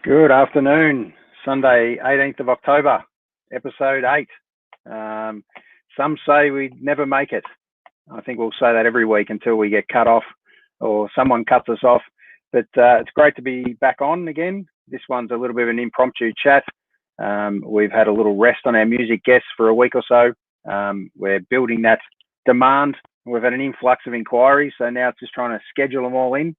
Good afternoon. Sunday, 18th of October, episode 8. Some say we'd never make it. I think we'll say that every week until we get cut off or someone cuts us off. But it's great to be back on again. This one's a little bit of an impromptu chat. We've had a little rest on our music guests for a week or so. We're building that demand. We've had an influx of inquiries, so now it's just trying to schedule them all in.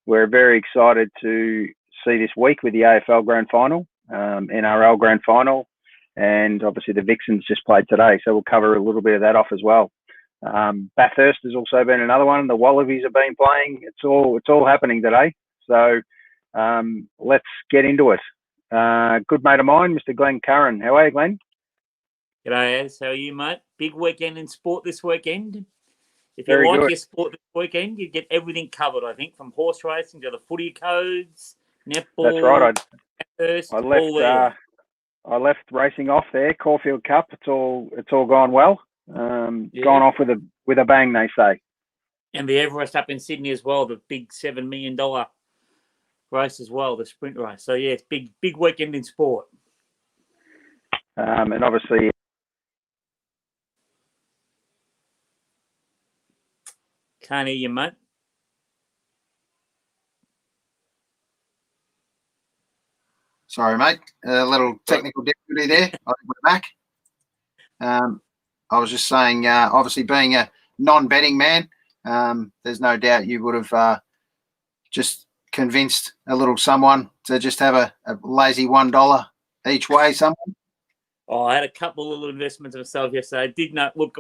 We're very excited to see this week with the AFL Grand Final, NRL Grand Final, and obviously the Vixens just played today, so we'll cover a little bit of that off as well. Bathurst has also been another one. The Wallabies have been playing. It's all happening today. So let's get into it. Good mate of mine, Mr. Glenn Curran. How are you, Glenn? G'day, Az. How are you, mate? Big weekend in sport this weekend. If Very you like good. your sport this weekend, you get everything covered, I think, from horse racing to the footy codes, netball. That's right. Bathurst, I left racing off there. Caulfield Cup. It's all gone well. Gone off with a bang, they say. And the Everest up in Sydney as well, the big $7 million race as well, the sprint race. So yeah, it's big weekend in sport. And obviously, can't hear you, mate. Sorry, mate. A little technical difficulty there. I think we're back. I was just saying, obviously being a non-betting man, there's no doubt you would have just convinced a little someone to just have a lazy $1 each way someone. Oh, I had a couple of little investments myself yesterday. I did not look.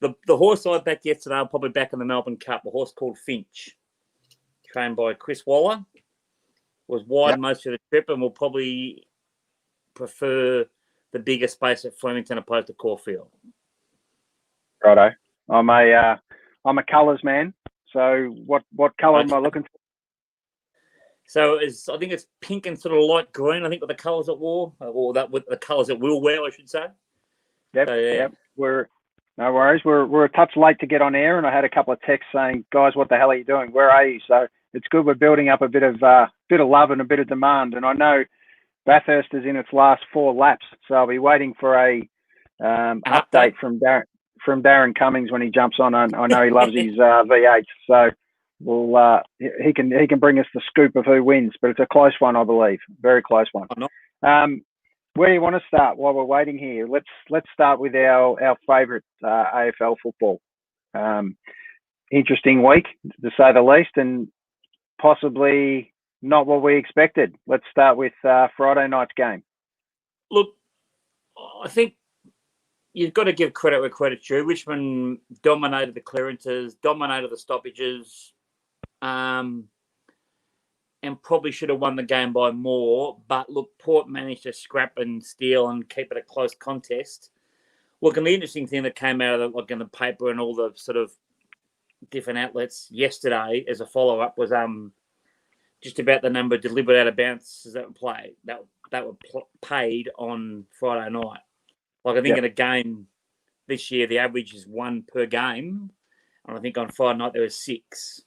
The horse I backed yesterday, I'm probably back in the Melbourne Cup, a horse called Finch, trained by Chris Waller. Was wide most of the trip and will probably prefer the bigger space at Flemington opposed to Caulfield. Righto. I'm a colours man. So what colour am I looking for? So I think it's pink and sort of light green. I think with the colours it wore, or that with the colours it will wear, I should say. Yep. So, yeah. Yep. No worries. We're a touch late to get on air, and I had a couple of texts saying, "Guys, what the hell are you doing? Where are you?" So it's good. We're building up a bit of love and a bit of demand. And I know Bathurst is in its last 4 laps, so I'll be waiting for a update from Darren Cummings when he jumps on. I know he loves his V8, so he can bring us the scoop of who wins. But it's a close one, I believe, very close one. Where do you want to start while we're waiting here? Let's start with our favourite AFL football. Interesting week, to say the least, and possibly not what we expected. Let's start with Friday night's game. Look, I think you've got to give credit where credit's due. Richmond dominated the clearances, dominated the stoppages, and probably should have won the game by more. But look, Port managed to scrap and steal and keep it a close contest. Look, and the interesting thing that came out of in the paper and all the sort of different outlets yesterday as a follow-up was just about the number of deliberate out of bounces that were played, that were paid on Friday night. Like I think in a game this year, the average is 1 per game, and I think on Friday night there was 6.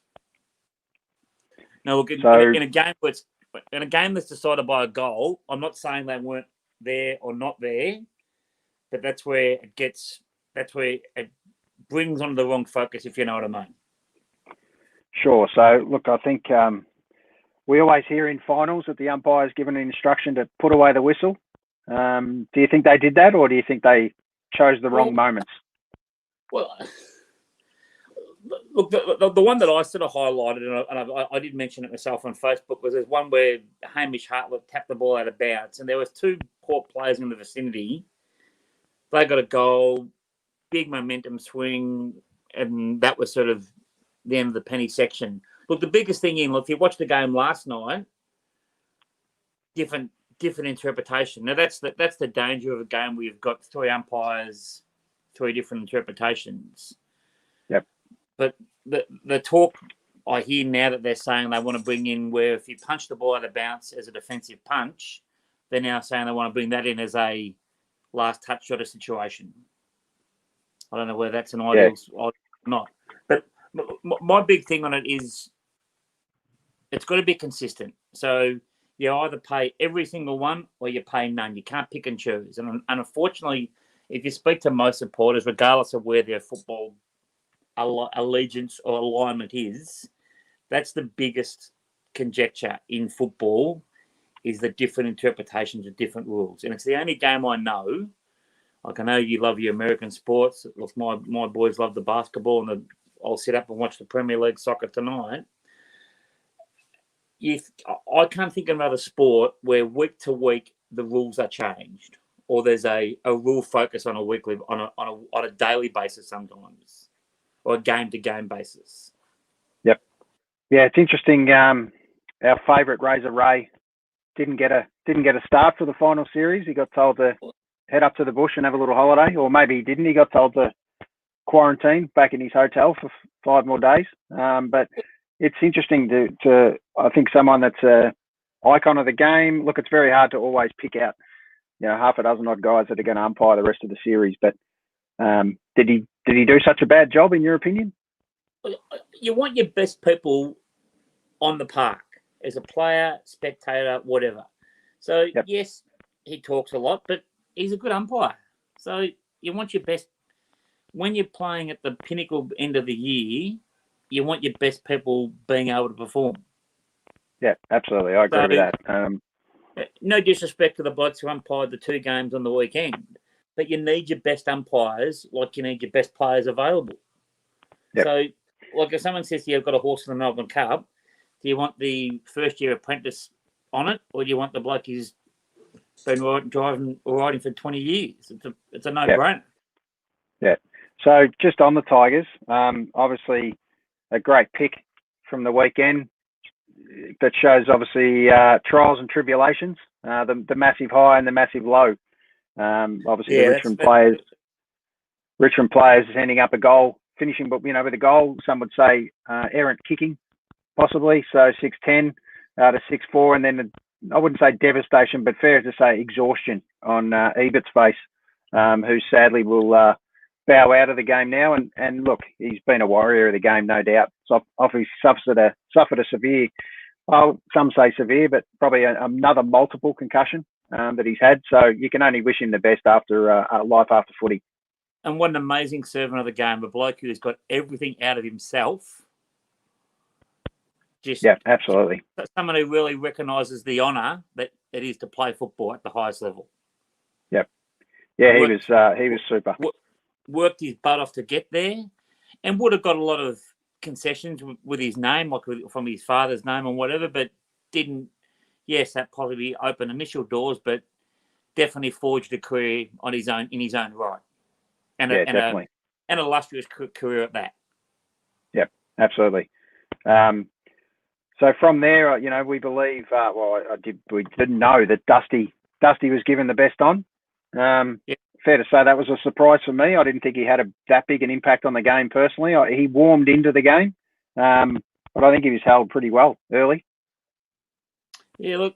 Now, look, in a game that's decided by a goal, I'm not saying they weren't there or not there, but that's where it brings on the wrong focus, if you know what I mean. Sure. So, look, I think we always hear in finals that the umpire's given an instruction to put away the whistle. Do you think they did that, or do you think they chose the wrong moments? Well, look, the one that I sort of highlighted, and I did mention it myself on Facebook, was there's one where Hamish Hartlett tapped the ball out of bounds, and there was 2 Port players in the vicinity. They got a goal, big momentum swing, and that was sort of the end of the penny section. Look, the biggest thing if you watched the game last night, different interpretation. Now that's the danger of a game where you've got 3 umpires, 3 different interpretations. Yep. But the talk I hear now that they're saying they want to bring in where if you punch the ball out of bounce as a defensive punch, they're now saying they want to bring that in as a last touch shot of situation. I don't know whether that's an ideal or not. But my big thing on it is it's got to be consistent. So You either pay every single one or you pay none. You can't pick and choose. And unfortunately, if you speak to most supporters, regardless of where their football allegiance or alignment is, that's the biggest conjecture in football, is the different interpretations of different rules. And it's the only game I know. Like, I know you love your American sports. Look, my boys love the basketball, and I'll sit up and watch the Premier League soccer tonight. I can't think of another sport where week to week the rules are changed, or there's a rule focus on a weekly, on a daily basis sometimes, or a game to game basis. Yep. Yeah, it's interesting. Our favourite Razor Ray didn't get a start for the final series. He got told to head up to the bush and have a little holiday, or maybe he didn't. He got told to quarantine back in his hotel for 5 more days. But it's interesting to I think someone that's a icon of the game. Look, it's very hard to always pick out, half a dozen odd guys that are going to umpire the rest of the series. But did he do such a bad job in your opinion? You want your best people on the park as a player, spectator, whatever. So yes, he talks a lot, but he's a good umpire. So you want your best when you're playing at the pinnacle end of the year. You want your best people being able to perform. Yeah, absolutely. I agree with that. No disrespect to the blokes who umpired the 2 games on the weekend, but you need your best umpires like you need your best players available. Yep. So, like if someone says you've got a horse in the Melbourne Cup, do you want the first-year apprentice on it, or do you want the bloke who's been riding for 20 years? It's a no-brainer. Yeah. So just on the Tigers, obviously a great pick from the weekend that shows obviously trials and tribulations, the massive high and the massive low. Obviously the Richmond players ending up a goal, finishing, but with a goal, some would say errant kicking, possibly. So 6-10 to 6-4, and then I wouldn't say devastation, but fair to say exhaustion on Ebert's face, who sadly will bow out of the game now. And look, he's been a warrior of the game, no doubt. So obviously suffered a severe, some say severe, but probably another multiple concussion that he's had. So you can only wish him the best after life after footy. And what an amazing servant of the game, a bloke who's got everything out of himself. Yeah, absolutely. Someone who really recognises the honour that it is to play football at the highest level. Yep. Yeah, he was super. Worked his butt off to get there, and would have got a lot of concessions with his name, like from his father's name and whatever, but didn't. Yes, that probably opened initial doors, but definitely forged a career in his own right, and definitely an illustrious career at that. Yep, absolutely. So from there, we believe. We didn't know that Dusty was given the best on. Fair to say that was a surprise for me. I didn't think he had that big an impact on the game personally. He warmed into the game, but I think he was held pretty well early. Yeah, look,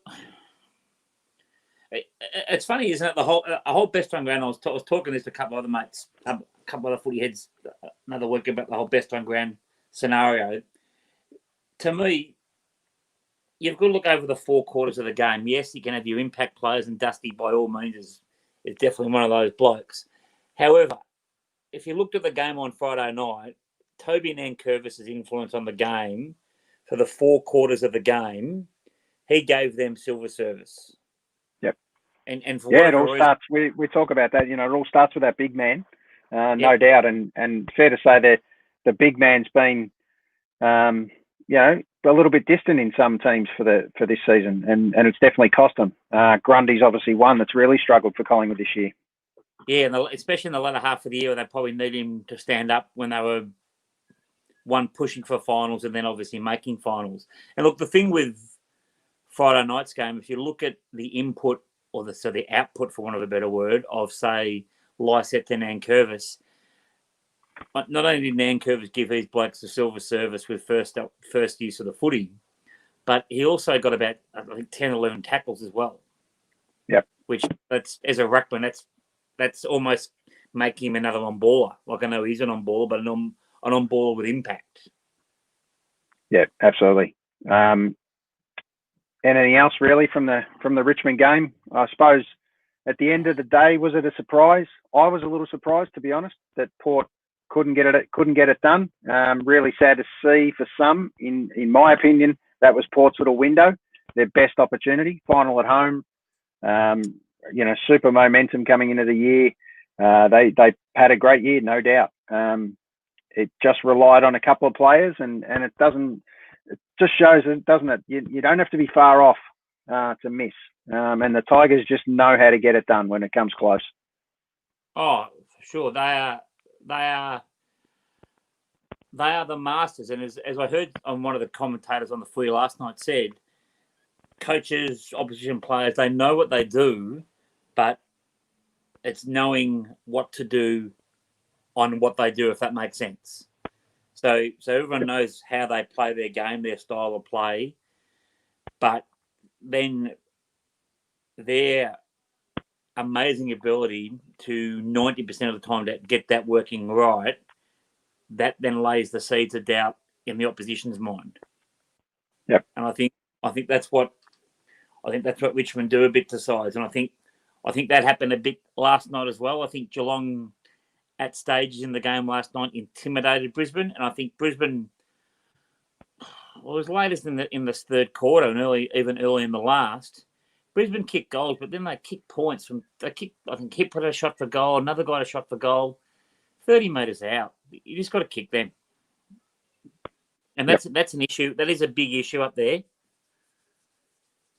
it's funny, isn't it? The whole best on ground. I was talking this to a couple of other mates, a couple of other footy heads, another week about the whole best on ground scenario. To me, you've got to look over the 4 quarters of the game. Yes, you can have your impact players, and Dusty, by all means, is definitely one of those blokes. However, if you looked at the game on Friday night, Toby Nankervis's influence on the game for the 4 quarters of the game, he gave them silver service. Yep. And for it all starts. We talk about that. It all starts with that big man, no doubt. And fair to say that the big man's been, a little bit distant in some teams for this season, and it's definitely cost them. Grundy's obviously one that's really struggled for Collingwood this year. Yeah, and especially in the latter half of the year, they probably need him to stand up when they were pushing for finals and then obviously making finals. And look, the thing with Friday night's game, if you look at the input or the output, for want of a better word, of say Lysette and Nankervis, not only did Nankervis give these blokes the silver service with first use of the footy, but he also got about, I think, 10, 11 tackles as well. Yep. Which, as a ruckman, that's almost making him another on-baller. Like, I know he's an on-baller, but an on-baller with impact. Yeah, absolutely. anything else really from the Richmond game? I suppose at the end of the day, was it a surprise? I was a little surprised, to be honest, that Port couldn't get it done. Really sad to see for some. In my opinion, that was Port's little window, their best opportunity. Final at home. Super momentum coming into the year. They had a great year, no doubt. It just relied on a couple of players, and it doesn't. It just shows, doesn't it? You don't have to be far off to miss. And the Tigers just know how to get it done when it comes close. Oh, for sure. They are the masters. And as I heard on one of the commentators on the footy last night said, coaches, opposition players, they know what they do, but it's knowing what to do on what they do, if that makes sense. So everyone knows how they play their game, their style of play, but then their amazing ability to 90% of the time to get that working right, that then lays the seeds of doubt in the opposition's mind. Yep. And I think that's what Richmond do a bit to sides, and I think that happened a bit last night as well. I think Geelong at stages in the game last night intimidated Brisbane, and I think Brisbane was latest in the third quarter and early in the last. Brisbane kicked goals, but then they kicked points I think Hip put a shot for goal, another guy a shot for goal, 30 metres out. You just got to kick them, and that's an issue. That is a big issue up there.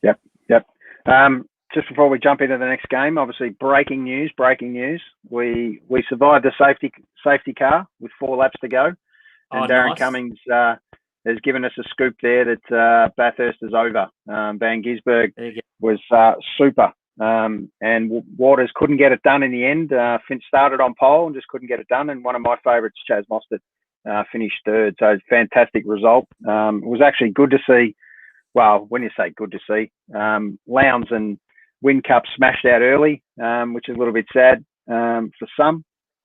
Yep. Just before we jump into the next game, obviously breaking news. We survived the safety car with 4 laps to go, and Darren nice. Cummings has given us a scoop there that Bathurst is over. Van Gisberg was super, and Waters couldn't get it done in the end. Finch started on pole and just couldn't get it done, and one of my favourites, Chaz Mostert, finished third. So fantastic result. It was actually good to see. Well, when you say good to see, Lowndes and Whincup smashed out early, which is a little bit sad for some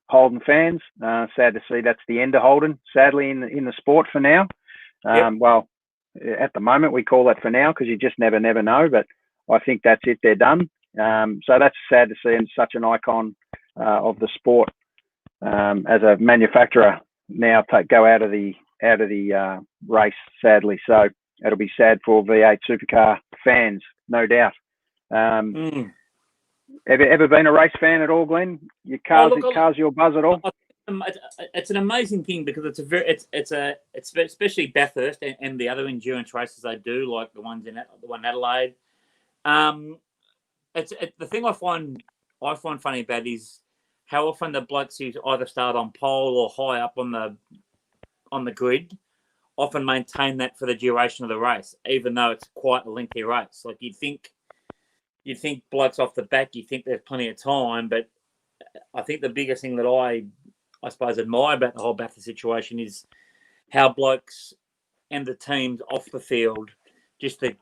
Holden fans. Sad to see that's the end of Holden, sadly, in the sport for now. Well, at the moment, we call that for now because you just never know. But I think that's it. They're done. So that's sad to see, and such an icon of the sport as a manufacturer now go out of the race, sadly. So it'll be sad for V8 supercar fans, no doubt. Ever been a race fan at all, Glenn? Your cars your buzz at all? It's an amazing thing because it's especially Bathurst and the other endurance races they do, like the one in Adelaide. It's the thing I find funny about is how often the blokes who either start on pole or high up on the grid often maintain that for the duration of the race, even though it's quite a lengthy race. Like you'd think blokes off the back, you think there's plenty of time, but I think the biggest thing that I suppose admire about the whole Bathurst situation is how blokes and the teams off the field, just the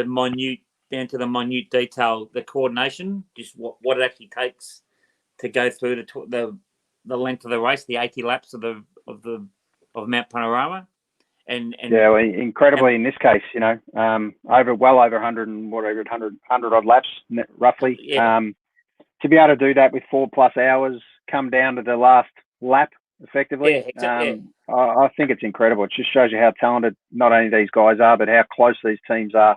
minute down to the minute detail, the coordination, just what it actually takes to go through the length of the race, the 80 laps of Mount Panorama. And incredibly in this case, over 100 and whatever 100 odd laps roughly. Yeah. To be able to do that with 4+ hours, come down to the last lap effectively. Yeah, exactly. I think it's incredible. It just shows you how talented not only these guys are, but how close these teams are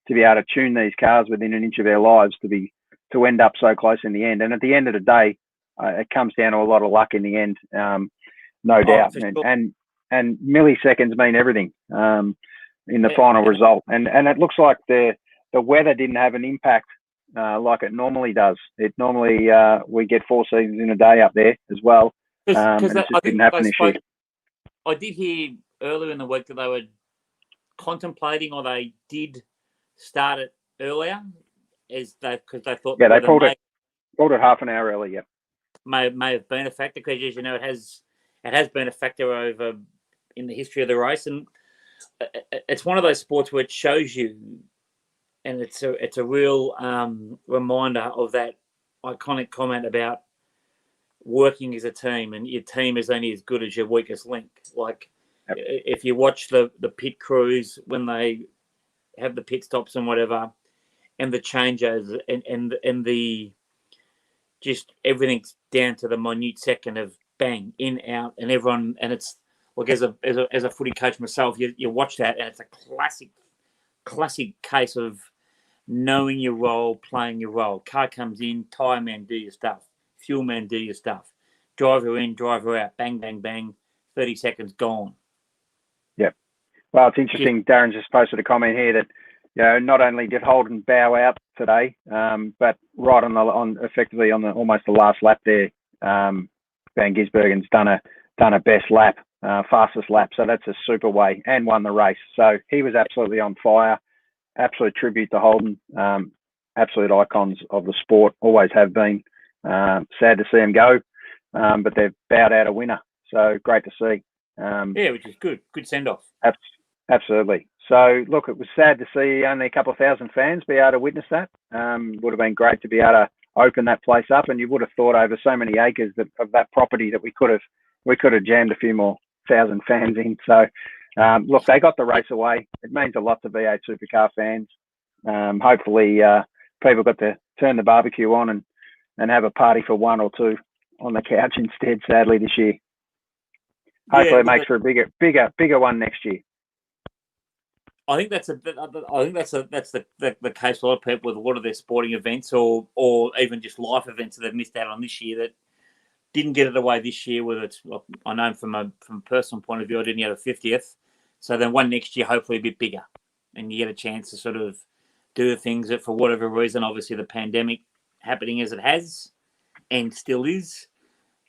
to be able to tune these cars within an inch of their lives to end up so close in the end. And at the end of the day, it comes down to a lot of luck in the end, no doubt. Sure. And milliseconds mean everything in the final result. And it looks like the weather didn't have an impact like it normally does. It normally we get 4 seasons in a day up there as well. Because it just didn't happen this year. I did hear earlier in the week that they were contemplating, or they did start it earlier, because they thought they pulled it half an hour early. Yeah, may have been a factor because, as you know, it has been a factor over in the history of the race, and it's one of those sports where it shows you, and it's a real reminder of that iconic comment about working as a team, and your team is only as good as your weakest link. Like, if you watch the pit crews when they have the pit stops and whatever, and the changeovers and the just everything's down to the minute second of bang in out and everyone, and it's like as a footy coach myself, you watch that and it's a classic case of knowing your role, playing your role. Car comes in, tyre man, do your stuff. Fuel man, do your stuff. Driver in, driver out. Bang, bang, bang. 30 seconds gone. Yep. Well, it's interesting. Darren just posted a comment here that, you know, not only did Holden bow out today, but right effectively on almost the last lap there, Van Gisbergen's done a best lap, fastest lap. So that's a super way and won the race. So he was absolutely on fire. Absolute tribute to Holden. Absolute icons of the sport, always have been. Sad to see him go, but they've bowed out a winner. So great to see. Yeah, which is good. Good send-off. Absolutely. So, look, it was sad to see only a couple of thousand fans be able to witness that. Would have been great to be able to open that place up, and you would have thought over so many acres of that property that we could have jammed a few more thousand fans in. So, look, they got the race away. It means a lot to V8 Supercar fans. Hopefully, people got to turn the barbecue on and have a party for one or two on the couch instead, sadly, this year. Hopefully, it makes for a bigger one next year. I think that's the case for a lot of people with a lot of their sporting events or even just life events that they've missed out on this year that didn't get it away this year. Whether it's, I know from a personal point of view, I didn't get a 50th, so then one next year hopefully a bit bigger, and you get a chance to sort of do the things that for whatever reason, obviously the pandemic happening as it has and still is.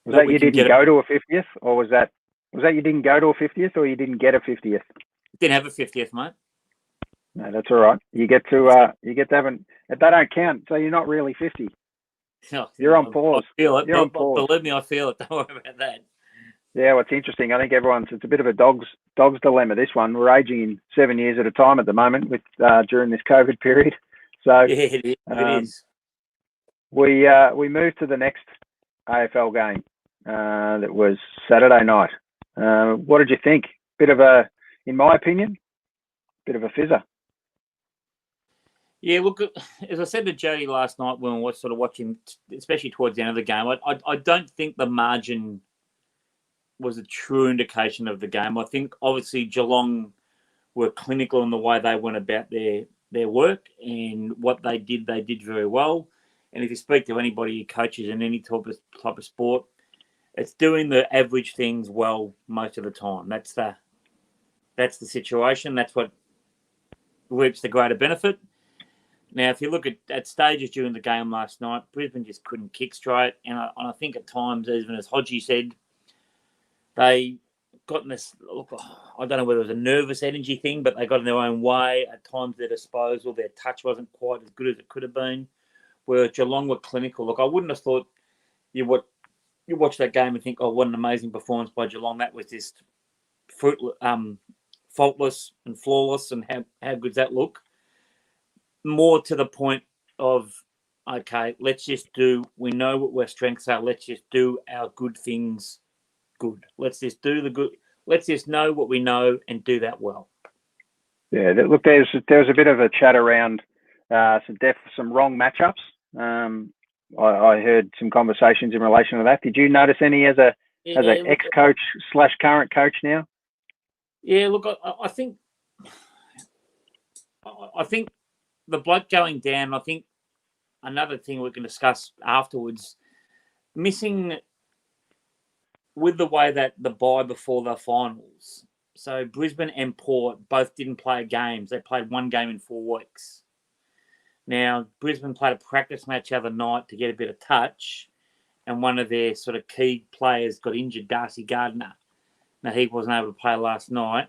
Was that you didn't go to a 50th, or was that you didn't go to a 50th, or you didn't get a 50th? Didn't have a 50th, mate. No, that's all right. You get to have they don't count, so you're not really 50. You're on pause. I feel it. You're on pause. Believe me, I feel it. Don't worry about that. Yeah, what's interesting, I think it's a bit of a dog's dilemma, this one. We're aging in 7 years at a time at the moment with during this COVID period. So yeah, it is. We moved to the next AFL game. That was Saturday night. What did you think? In my opinion, bit of a fizzer. Yeah, look, as I said to Jody last night when we were sort of watching, especially towards the end of the game, I don't think the margin was a true indication of the game. I think obviously Geelong were clinical in the way they went about their work, and what they did very well. And if you speak to anybody who coaches in any type of sport, it's doing the average things well most of the time. That's the situation. That's what reaps the greater benefit. Now, if you look at stages during the game last night, Brisbane just couldn't kick straight. And I think at times, even as Hodgie said, they got in this, look, I don't know whether it was a nervous energy thing, but they got in their own way. At times, their disposal, their touch wasn't quite as good as it could have been. Where Geelong were clinical. Look, I wouldn't have thought you watch that game and think, oh, what an amazing performance by Geelong. That was just faultless and flawless, and how good's that look? More to the point of, okay, we know what our strengths are. Let's just do our good things good. Let's just do the good. Let's just know what we know and do that well. Yeah, look, there was a bit of a chat around some wrong matchups. I heard some conversations in relation to that. Did you notice any as an ex-coach / current coach now? Yeah, look, I think the bloke going down, I think another thing we can discuss afterwards, missing with the way that the bye before the finals. So Brisbane and Port both didn't play games. They played one game in 4 weeks. Now, Brisbane played a practice match the other night to get a bit of touch, and one of their sort of key players got injured, Darcy Gardner. Now, he wasn't able to play last night.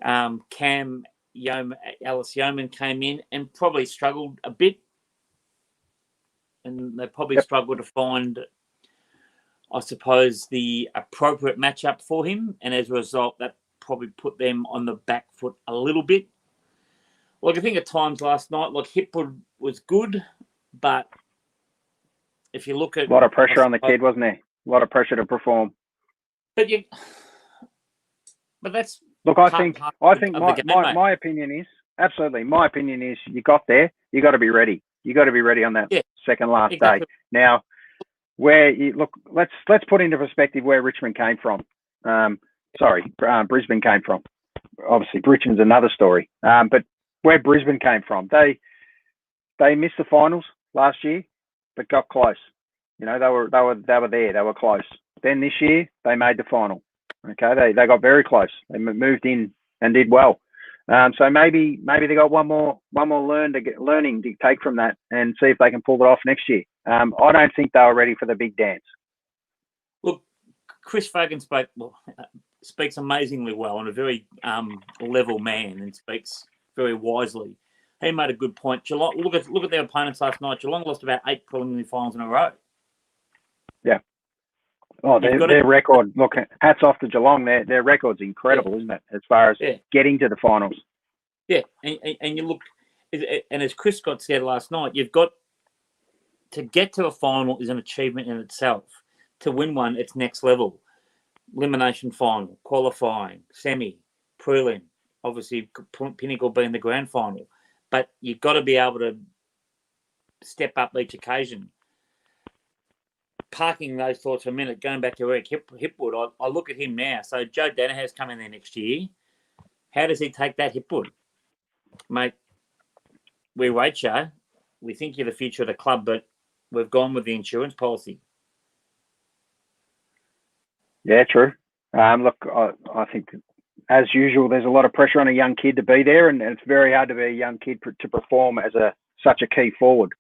Alice Yeoman came in and probably struggled a bit, and they probably struggled to find, I suppose, the appropriate matchup for him, and as a result, that probably put them on the back foot a little bit. Look, I think at times last night, Hipwood was good, but if you look at... A lot of pressure on the kid, wasn't there? A lot of pressure to perform. But that's... Look, I think my opinion is, absolutely. My opinion is you got there, you got to be ready. You got to be ready on that second last day. Now, where you look, let's put into perspective where Richmond came from. Brisbane came from. Obviously, Richmond's another story. But where Brisbane came from, they missed the finals last year, but got close. You know, they were there, they were close. Then this year they made the final. Okay, they got very close. They moved in and did well. So maybe they got one more learning to take from that and see if they can pull it off next year. I don't think they were ready for the big dance. Look, Chris Fagan speaks amazingly well and a very level man and speaks very wisely. He made a good point. Geelong, look at their opponents last night. Geelong lost about 8 preliminary finals in a row. Yeah. Oh, their record. Look, hats off to Geelong. Their record's incredible, isn't it? As far as getting to the finals. Yeah, and you look, and as Chris Scott said last night, you've got to get to a final is an achievement in itself. To win one, it's next level. Elimination final, qualifying, semi, prelim, obviously pinnacle being the grand final. But you've got to be able to step up each occasion. Parking those thoughts for a minute, going back to Eric Hipwood, I look at him now. So Joe Danaher's coming there next year. How does he take that, Hipwood? Mate, we rate you. We think you're the future of the club, but we've gone with the insurance policy. Yeah, true. Look, I think, as usual, there's a lot of pressure on a young kid to be there, and it's very hard to be a young kid to perform as such a key forward.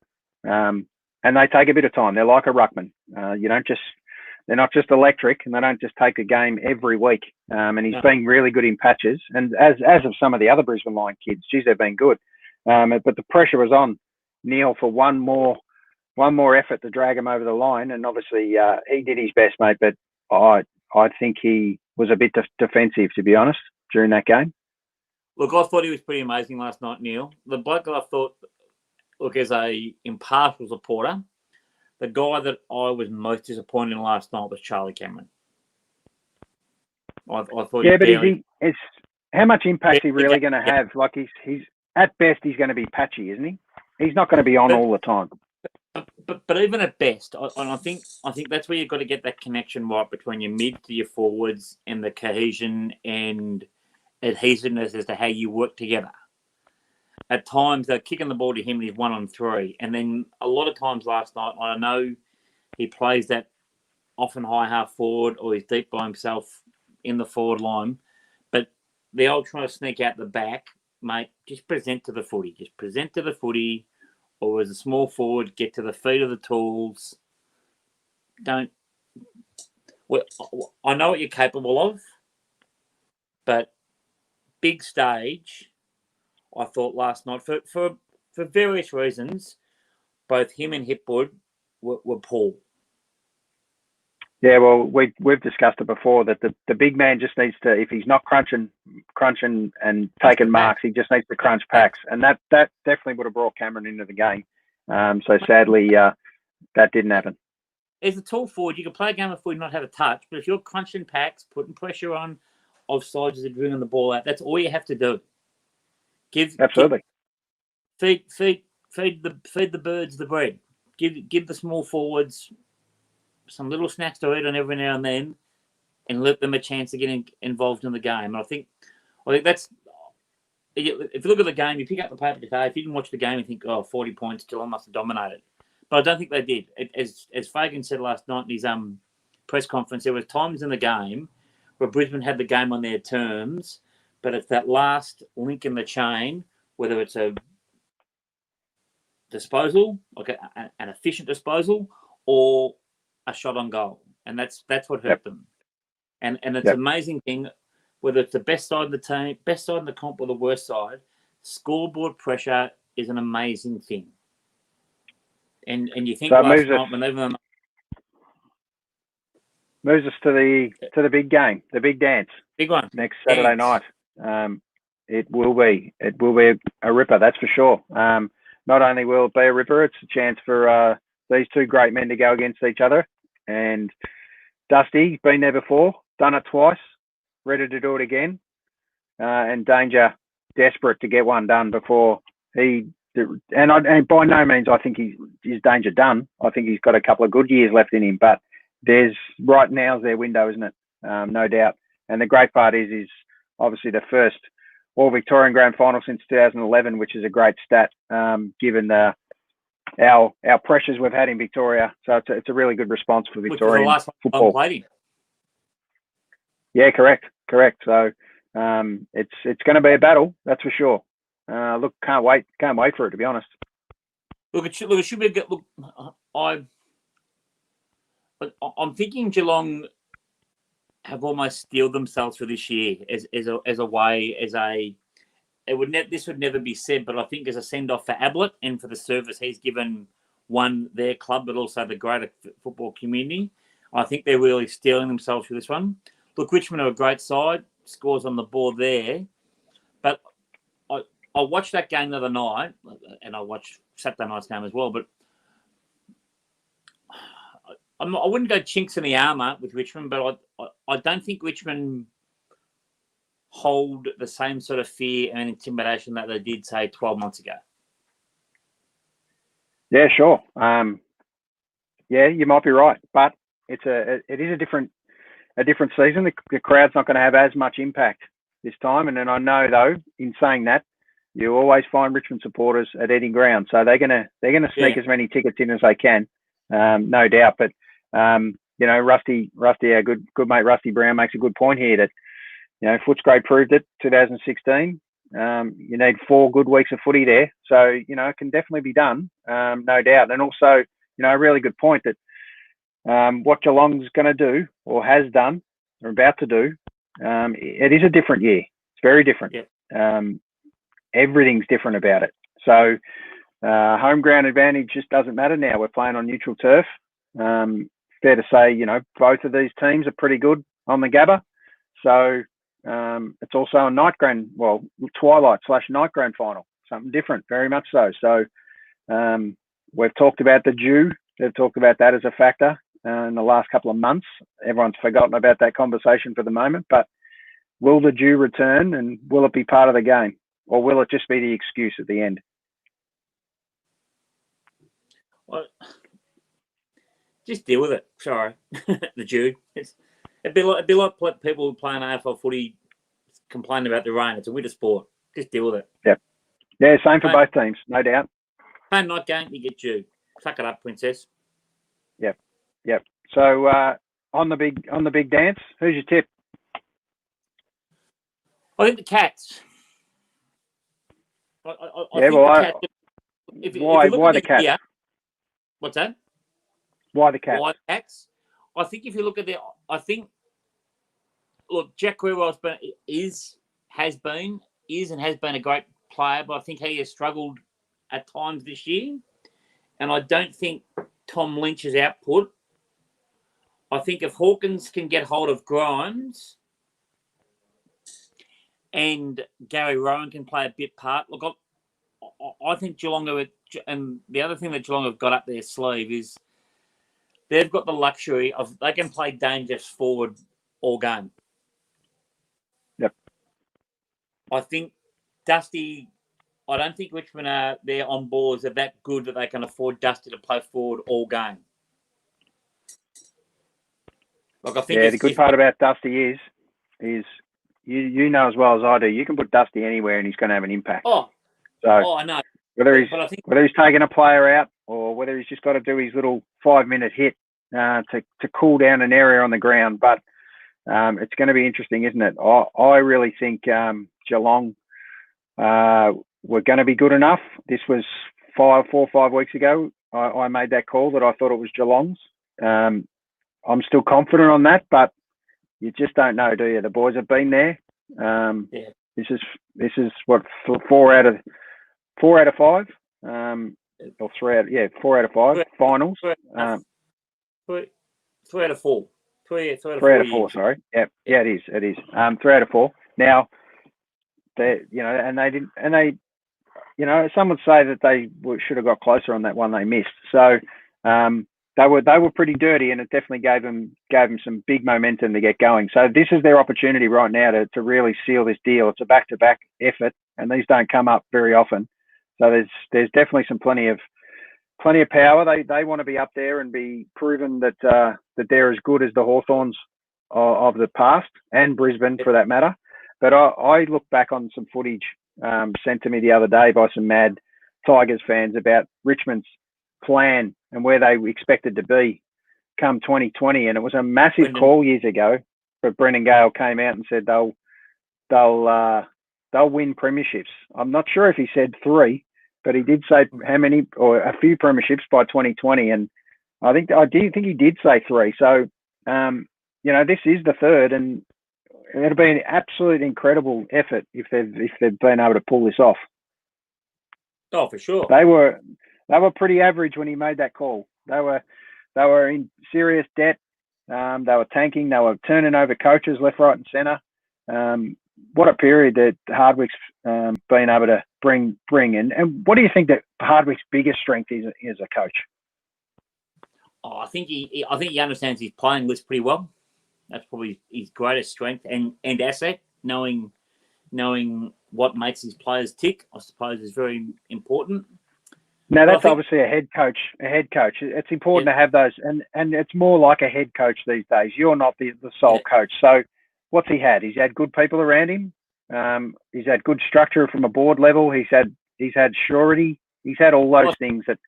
And they take a bit of time. They're like a ruckman. They're not just electric, and they don't just take a game every week. And he's been really good in patches. And as of some of the other Brisbane Lion kids, geez, they've been good. But the pressure was on Neil for one more effort to drag him over the line. And obviously he did his best, mate. But I think he was a bit defensive, to be honest, during that game. Look, I thought he was pretty amazing last night, Neil. The bloke that I thought, look, as a impartial supporter, the guy that I was most disappointed in last night was Charlie Cameron. I thought, but how much impact is he really going to have? Like he's at best he's going to be patchy, isn't he? He's not going to be on all the time. But even at best, I think that's where you've got to get that connection right between your mid to your forwards and the cohesion and adhesiveness as to how you work together. At times, they're kicking the ball to him and he's 1-on-3. And then a lot of times last night, I know he plays that often high half forward or he's deep by himself in the forward line. But the old trying to sneak out the back, mate, just present to the footy. Just present to the footy, or as a small forward, get to the feet of the tools. I know what you're capable of, but big stage, I thought last night, for various reasons, both him and Hipwood were poor. Yeah, well, we've discussed it before that the big man just needs to, if he's not crunching and taking marks, he just needs to crunch packs, and that definitely would have brought Cameron into the game. So sadly, that didn't happen. As a tall forward, you can play a game of footy and not have a touch, but if you're crunching packs, putting pressure on offsides as they're bringing the ball out, that's all you have to do. Absolutely. Feed the birds the bread. Give the small forwards some little snacks to eat on every now and then, and let them a chance to get involved in the game. And I think that's, if you look at the game, you pick up the paper today. If you didn't watch the game, you think, 40 points, Geelong must have dominated. But I don't think they did. As Fagan said last night in his press conference, there was times in the game where Brisbane had the game on their terms, but it's that last link in the chain, whether it's a disposal, like an efficient disposal, or a shot on goal, and that's what hurt them. And it's an amazing thing, whether it's the best side of the team, best side in the comp, or the worst side. Scoreboard pressure is an amazing thing. And you think last night when they were moves us to the big game, the big dance, big one next Saturday night. It will be a ripper, that's for sure. Not only will it be a ripper, it's a chance for these two great men to go against each other. And Dusty's been there before, done it twice, ready to do it again. And Danger desperate to get one done before he. And by no means I think his danger done. I think he's got a couple of good years left in him. But there's right now's their window, isn't it? No doubt. And the great part is obviously the first All Victorian Grand Final since 2011, which is a great stat given our pressures we've had in Victoria. So it's a really good response for Victorian football. Played him. Yeah, correct. So it's going to be a battle, that's for sure. Look, can't wait for it, to be honest. Look, it should be a good look. I'm thinking Geelong have almost steeled themselves for this year this would never be said, but I think as a send off for Ablett and for the service he's given their club, but also the greater football community. I think they're really steeling themselves for this one. Look, Richmond are a great side, scores on the board there, but I watched that game the other night, and I watched Saturday night's game as well, but I wouldn't go chinks in the armour with Richmond, but I don't think Richmond hold the same sort of fear and intimidation that they did, say, 12 months ago. Yeah, sure. Yeah, you might be right, but it is a different season. The crowd's not going to have as much impact this time, and then I know though, in saying that, you always find Richmond supporters at Edding Ground, so they're gonna sneak as many tickets in as they can, no doubt. But Rusty, our good mate Rusty Brown makes a good point here that Footscray proved it 2016. You need 4 good weeks of footy there, so it can definitely be done, no doubt. And also, a really good point that what Geelong's going to do or has done or about to do, it is a different year. It's very different. Yeah. Everything's different about it. So home ground advantage just doesn't matter now. We're playing on neutral turf. Fair to say, both of these teams are pretty good on the Gabba. So it's also a twilight/night grand final, something different, very much so. So we've talked about the Dew. They've talked about that as a factor in the last couple of months. Everyone's forgotten about that conversation for the moment. But will the Dew return, and will it be part of the game? Or will it just be the excuse at the end? Well, just deal with it. Sorry, the Dew. It'd be like people playing AFL footy complaining about the rain. It's a winter sport. Just deal with it. Yep. Yeah, same for both teams, no doubt. Home night game, you get Dew. Suck it up, princess. Yep. So on the big dance, who's your tip? I think the Cats. Why the Cats? Here, what's that? Why the Cats? Why the Cats? I think if you look at Jack Quirwell's has been a great player, but I think he has struggled at times this year. And I don't think Tom Lynch's output. I think if Hawkins can get hold of Grimes and Gary Rowan can play a bit part. Look, I think Geelong and the other thing that Geelong have got up their sleeve is they've got the luxury of they can play dangerous forward all game. Yep. I think Dusty. I don't think Richmond are there on boards are that good that they can afford Dusty to play forward all game. Like I think the good part about Dusty is you know as well as I do, you can put Dusty anywhere and he's going to have an impact. I know. Whether he's taking a player out or whether he's just got to do his little 5-minute hit to cool down an area on the ground, but it's going to be interesting, isn't it? I really think Geelong were going to be good enough. This was 4 or 5 weeks ago. I made that call that I thought it was Geelong's. I'm still confident on that, but you just don't know, do you? The boys have been there. This is what 4 out of 5, or 4 out of 5 finals. 3 out of 4. 3 out of 4. Sorry. Yeah, it is. 3 out of 4. Now, they some would say that they should have got closer on that one they missed. So they were pretty dirty, and it definitely gave them some big momentum to get going. So this is their opportunity right now to really seal this deal. It's a back-to-back effort and these don't come up very often. So there's definitely plenty of power. They want to be up there and be proven that they're as good as the Hawthorns of the past, and Brisbane for that matter. But I look back on some footage sent to me the other day by some mad Tigers fans about Richmond's plan and where they expected to be come 2020, and it was a massive call years ago. But Brendan Gale came out and said they'll win premierships. I'm not sure if he said 3, but he did say how many, or a few premierships by 2020, and I do think he did say 3. So this is the third, and it'll be an absolute incredible effort if they've been able to pull this off. Oh, for sure. They were pretty average when he made that call. They were in serious debt. They were tanking. They were turning over coaches left, right, and centre. What a period that Hardwick's been able to bring in. And what do you think that Hardwick's biggest strength is as a coach? I think he understands his playing list pretty well. That's probably his greatest strength and asset. Knowing what makes his players tick, I suppose, is very important. Now, that's obviously a head coach. It's important to have those, and it's more like a head coach these days. You're not the sole coach. So what's he had? He's had good people around him. He's had good structure from a board level. He's had surety. He's had all those things that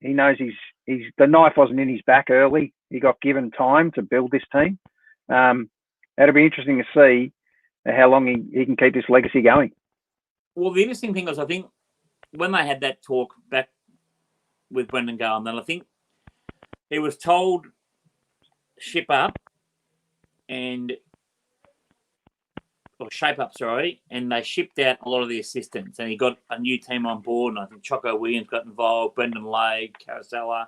he knows. The knife wasn't in his back early. He got given time to build this team. It'll be interesting to see how long he can keep this legacy going. Well, the interesting thing is, I think when they had that talk back with Brendan Gale, then I think he was told ship up and shape up, and they shipped out a lot of the assistants, and he got a new team on board, and I think Choco Williams got involved, Brendan Lade, Carousella,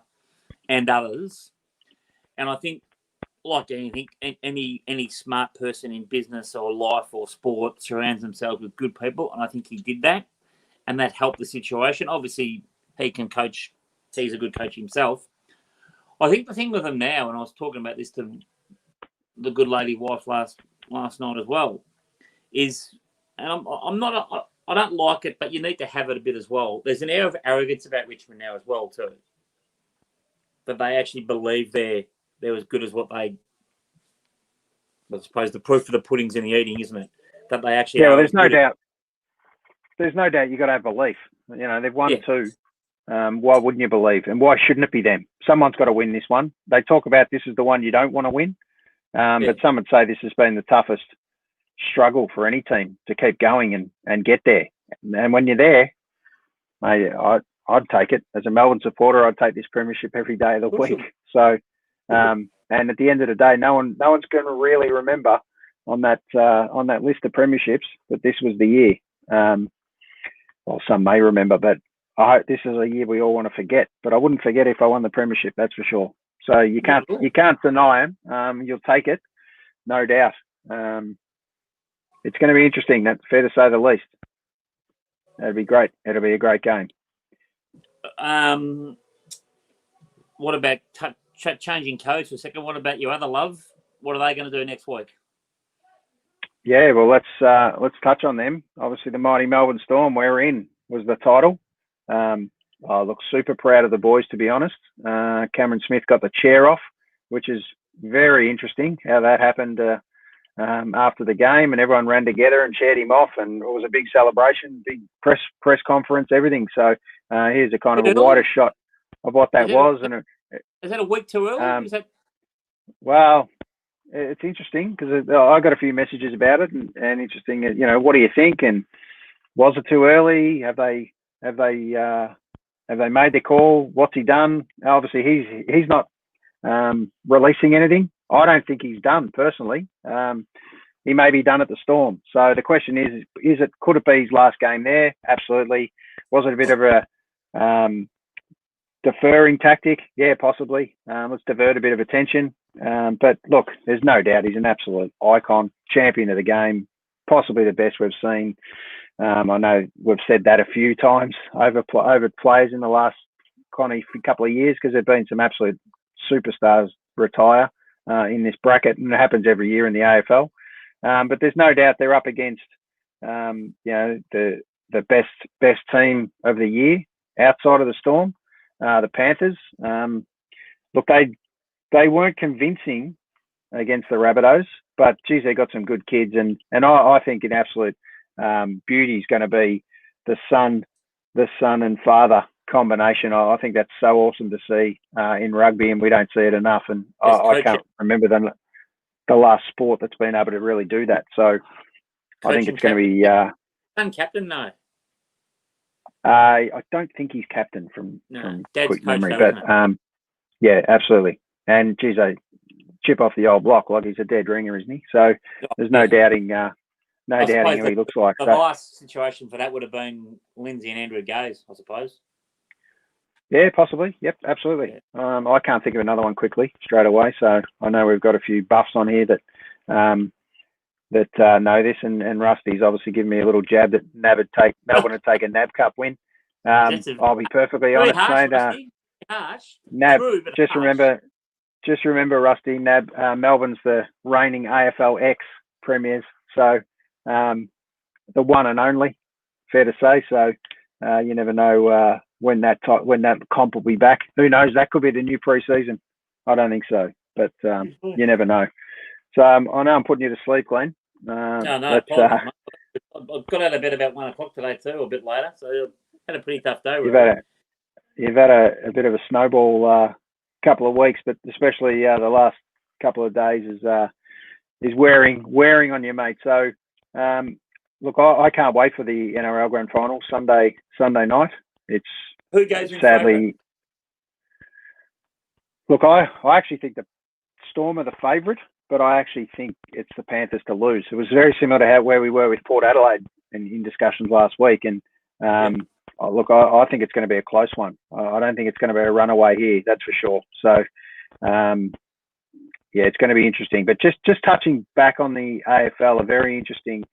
and others. And I think, like anything, any smart person in business or life or sport surrounds themselves with good people, and I think he did that, and that helped the situation. Obviously, he can coach. He's a good coach himself. I think the thing with him now, and I was talking about this to the good lady wife last night as well, is, and I don't like it, but you need to have it a bit as well. There's an air of arrogance about Richmond now as well too, that they actually believe they're as good as what they. I suppose the proof of the pudding's in the eating, isn't it? That they actually. Yeah, well, there's no doubt. There's no doubt you got to have belief. They've won 2. Why wouldn't you believe? And why shouldn't it be them? Someone's got to win this one. They talk about this is the one you don't want to win, but some would say this has been the toughest struggle for any team to keep going and get there. And when you're there, I'd take it. As a Melbourne supporter, I'd take this premiership every day of the week. So, and at the end of the day, no one's going to really remember on that list of premierships that this was the year. Well, some may remember, but I hope this is a year we all want to forget. But I wouldn't forget if I won the premiership, that's for sure. So you can't deny them. You'll take it, no doubt. It's going to be interesting. That's fair to say the least. It'll be great. It'll be a great game. What about changing coach for a second? What about your other love? What are they going to do next week? Yeah, well, let's touch on them. Obviously, the mighty Melbourne Storm, we're in, was the title. I look super proud of the boys, to be honest. Cameron Smith got the chair off, which is very interesting how that happened after the game, and everyone ran together and cheered him off, and it was a big celebration, big press conference, everything. So here's a kind of a wider shot of what that was. Is that a week too early? Well, it's interesting because I got a few messages about it, and interesting. What do you think? And was it too early? Have they made their call? What's he done? Obviously, he's not releasing anything. I don't think he's done personally. He may be done at the Storm. So the question is could it be his last game there? Absolutely. Was it a bit of a deferring tactic? Yeah, possibly. Let's divert a bit of attention. But look, there's no doubt he's an absolute icon, champion of the game, possibly the best we've seen. I know we've said that a few times over players in the last kind of couple of years because there've been some absolute superstars retire in this bracket, and it happens every year in the AFL. But there's no doubt they're up against, the the best team of the year outside of the Storm, the Panthers. Look, they weren't convincing against the Rabbitohs, but geez, they got some good kids, and I think an absolute beauty is going to be the son and father combination. I think that's so awesome to see in rugby, and we don't see it enough. And I can't remember the last sport that's been able to really do that. So I think it's going to be. Captain, no. I don't think he's captain from quick memory, but yeah, absolutely. And geez, they chip off the old block like he's a dead ringer, isn't he? So there's no doubting. No doubting who he looks like. The last situation for that would have been Lindsay and Andrew Gaze, I suppose. Yeah, possibly. Yep, absolutely. Yeah. I can't think of another one quickly straight away. So I know we've got a few buffs on here that know this, and Rusty's obviously given me a little jab that Melbourne would take a NAB Cup win. I'll be perfectly honest, mate. NAB. True, just remember, Rusty. NAB. Melbourne's the reigning AFL X premiers. So. The one and only, fair to say. So you never know when that comp will be back. Who knows? That could be the new pre-season. I don't think so, but you never know. So I know I'm putting you to sleep, Glenn. No. I've got out of bed about 1 o'clock today too, or a bit later. So I had a pretty tough day. You've had a bit of a snowball couple of weeks, but especially the last couple of days is wearing on you, mate. So. Look, I can't wait for the NRL Grand Final Sunday night. It's who goes in sadly. Favourite? Look, I actually think the Storm are the favourite, but I actually think it's the Panthers to lose. It was very similar to where we were with Port Adelaide in discussions last week, and look, I think it's going to be a close one. I don't think it's going to be a runaway here, that's for sure. So. Yeah, it's going to be interesting. But just touching back on the AFL, a very interesting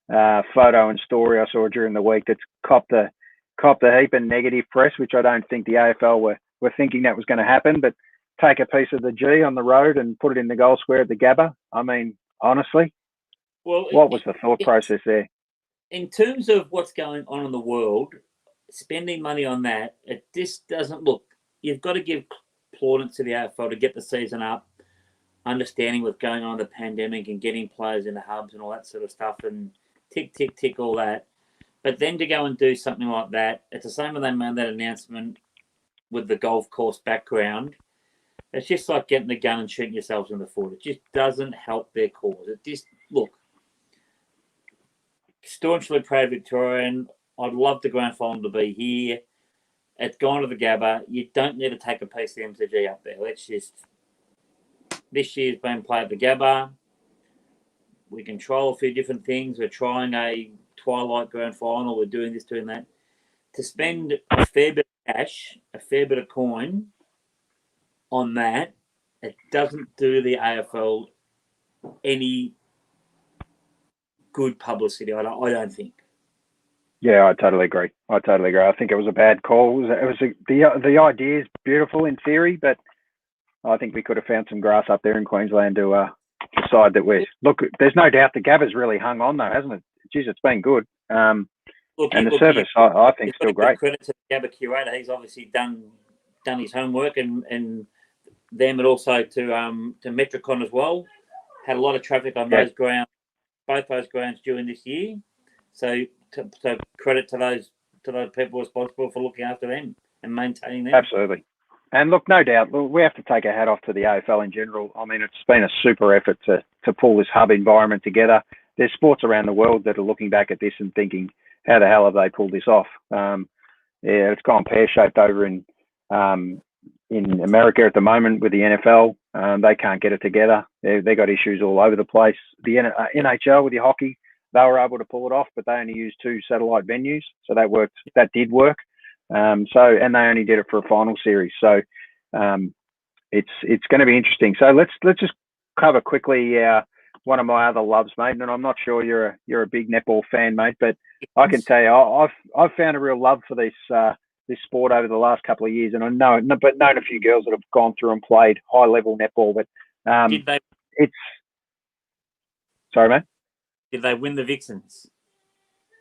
photo and story I saw during the week that's copped a heap of negative press, which I don't think the AFL were thinking that was going to happen. But take a piece of the G on the road and put it in the goal square at the Gabba. I mean, honestly, what was the thought process there? In terms of what's going on in the world, spending money on that, it just doesn't look. You've got to give plaudits to the AFL to get the season up. Understanding what's going on with the pandemic and getting players in the hubs and all that sort of stuff and tick, all that. But then to go and do something like that, it's the same when they made that announcement with the golf course background. It's just like getting the gun and shooting yourselves in the foot. It just doesn't help their cause. It just, look, staunchly pro-Victorian. I'd love the grand final to be here. It's gone to the Gabba. You don't need to take a piece of the MCG up there. Let's just... This year's been played at the Gabba. We control a few different things. We're trying a twilight grand final. We're doing this, doing that. To spend a fair bit of cash, a fair bit of coin on that, it doesn't do the AFL any good publicity. I don't think. Yeah, I totally agree. I think it was a bad call. The idea is beautiful in theory, but I think we could have found some grass up there in Queensland to decide that we're... Look, there's no doubt the Gabba's really hung on, though, hasn't it? Jeez, it's been good. And the service, I think, is still great. Credit to the Gabba curator. He's obviously done his homework, and them, and also to Metricon as well. Had a lot of traffic on those grounds, both those grounds during this year. So credit to those people responsible for looking after them and maintaining them. Absolutely. And look, no doubt, we have to take a hat off to the AFL in general. I mean, it's been a super effort to pull this hub environment together. There's sports around the world that are looking back at this and thinking, how the hell have they pulled this off? It's gone pear-shaped over in America at the moment with the NFL. They can't get it together. They got issues all over the place. The NHL with the hockey, they were able to pull it off, but they only used 2 satellite venues, so that worked. That did work. And they only did it for a final series. So it's going to be interesting. So let's just cover quickly one of my other loves, mate. And I'm not sure you're a big netball fan, mate, but I can tell you I've found a real love for this sport over the last couple of years, and I known a few girls that have gone through and played high level netball. But sorry, mate. Did they win the Vixens?